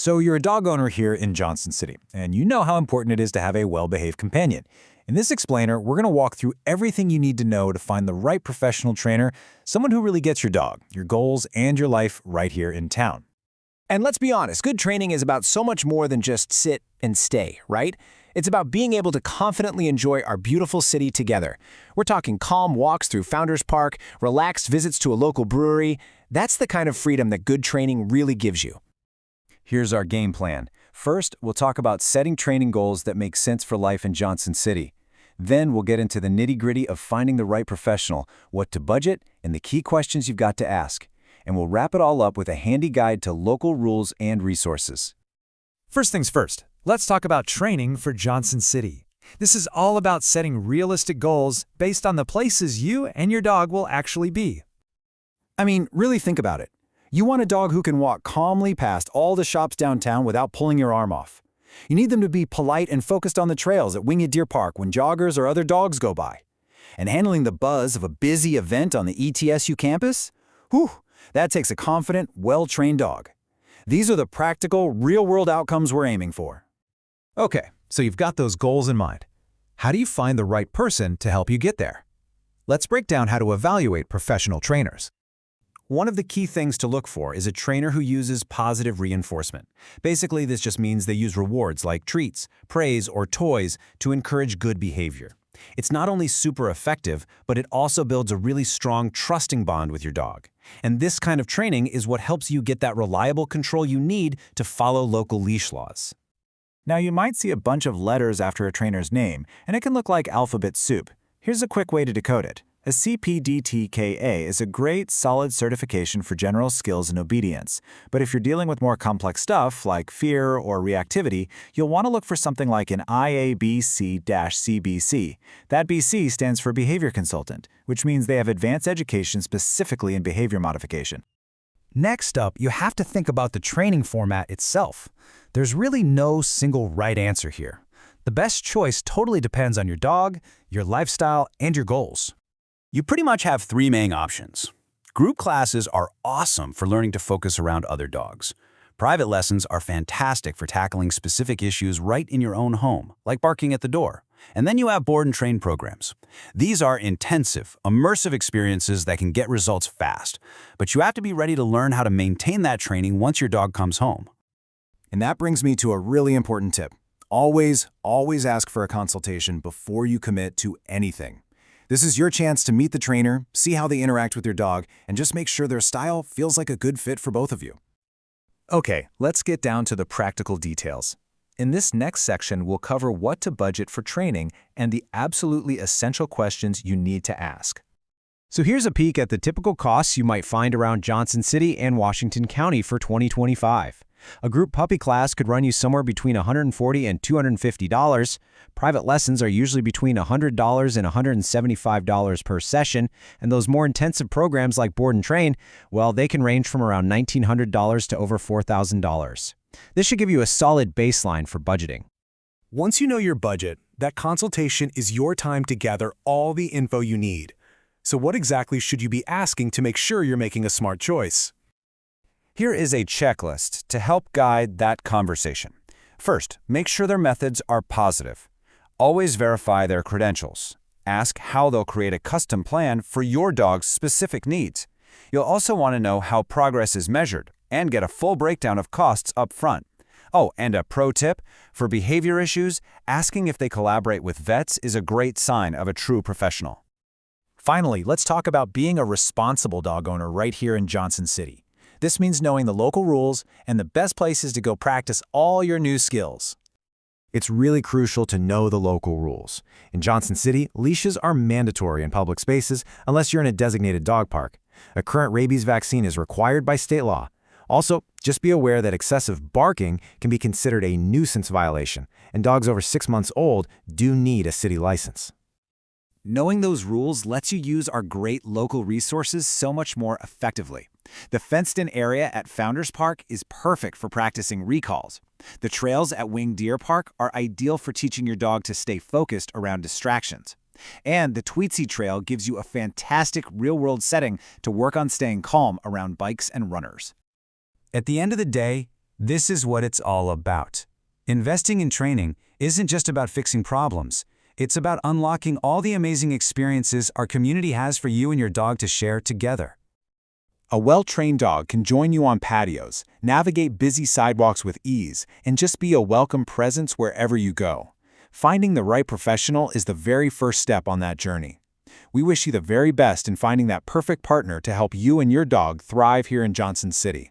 So you're a dog owner here in Johnson City, and you know how important it is to have a well-behaved companion. In this explainer, we're going to walk through everything you need to know to find the right professional trainer, someone who really gets your dog, your goals, and your life right here in town. And let's be honest, good training is about so much more than just sit and stay, right? It's about being able to confidently enjoy our beautiful city together. We're talking calm walks through Founders Park, relaxed visits to a local brewery. That's the kind of freedom that good training really gives you. Here's our game plan. First, we'll talk about setting training goals that make sense for life in Johnson City. Then we'll get into the nitty-gritty of finding the right professional, what to budget, and the key questions you've got to ask. And we'll wrap it all up with a handy guide to local rules and resources. First things first, let's talk about training for Johnson City. This is all about setting realistic goals based on the places you and your dog will actually be. I mean, really think about it. You want a dog who can walk calmly past all the shops downtown without pulling your arm off. You need them to be polite and focused on the trails at Winged Deer Park when joggers or other dogs go by. And handling the buzz of a busy event on the ETSU campus? Whew, that takes a confident, well-trained dog. These are the practical, real-world outcomes we're aiming for. Okay, so you've got those goals in mind. How do you find the right person to help you get there? Let's break down how to evaluate professional trainers. One of the key things to look for is a trainer who uses positive reinforcement. Basically, this just means they use rewards like treats, praise, or toys to encourage good behavior. It's not only super effective, but it also builds a really strong, trusting bond with your dog. And this kind of training is what helps you get that reliable control you need to follow local leash laws. Now, you might see a bunch of letters after a trainer's name, and it can look like alphabet soup. Here's a quick way to decode it. A CPDTKA is a great, solid certification for general skills and obedience. But if you're dealing with more complex stuff, like fear or reactivity, you'll want to look for something like an IABC-CBC. That BC stands for Behavior Consultant, which means they have advanced education specifically in behavior modification. Next up, you have to think about the training format itself. There's really no single right answer here. The best choice totally depends on your dog, your lifestyle, and your goals. You pretty much have three main options. Group classes are awesome for learning to focus around other dogs. Private lessons are fantastic for tackling specific issues right in your own home, like barking at the door. And then you have board and train programs. These are intensive, immersive experiences that can get results fast, but you have to be ready to learn how to maintain that training once your dog comes home. And that brings me to a really important tip. Always ask for a consultation before you commit to anything. This is your chance to meet the trainer, see how they interact with your dog, and just make sure their style feels like a good fit for both of you. Okay, let's get down to the practical details. In this next section, we'll cover what to budget for training and the absolutely essential questions you need to ask. So here's a peek at the typical costs you might find around Johnson City and Washington County for 2025. A group puppy class could run you somewhere between $140 and $250. Private lessons are usually between $100 and $175 per session, and those more intensive programs like Board and Train, well, they can range from around $1,900 to over $4,000. This should give you a solid baseline for budgeting. Once you know your budget, that consultation is your time to gather all the info you need. So what exactly should you be asking to make sure you're making a smart choice? Here is a checklist to help guide that conversation. First, make sure their methods are positive. Always verify their credentials. Ask how they'll create a custom plan for your dog's specific needs. You'll also want to know how progress is measured and get a full breakdown of costs up front. Oh, and a pro tip, for behavior issues, asking if they collaborate with vets is a great sign of a true professional. Finally, let's talk about being a responsible dog owner right here in Johnson City. This means knowing the local rules and the best places to go practice all your new skills. It's really crucial to know the local rules. In Johnson City, leashes are mandatory in public spaces unless you're in a designated dog park. A current rabies vaccine is required by state law. Also, just be aware that excessive barking can be considered a nuisance violation, and dogs over 6 months old do need a city license. Knowing those rules lets you use our great local resources so much more effectively. The fenced-in area at Founders Park is perfect for practicing recalls. The trails at Winged Deer Park are ideal for teaching your dog to stay focused around distractions. And the Tweetsy Trail gives you a fantastic real-world setting to work on staying calm around bikes and runners. At the end of the day, This is what it's all about. Investing in training isn't just about fixing problems. It's about unlocking all the amazing experiences our community has for you and your dog to share together. A well-trained dog can join you on patios, navigate busy sidewalks with ease, and just be a welcome presence wherever you go. Finding the right professional is the very first step on that journey. We wish you the very best in finding that perfect partner to help you and your dog thrive here in Johnson City.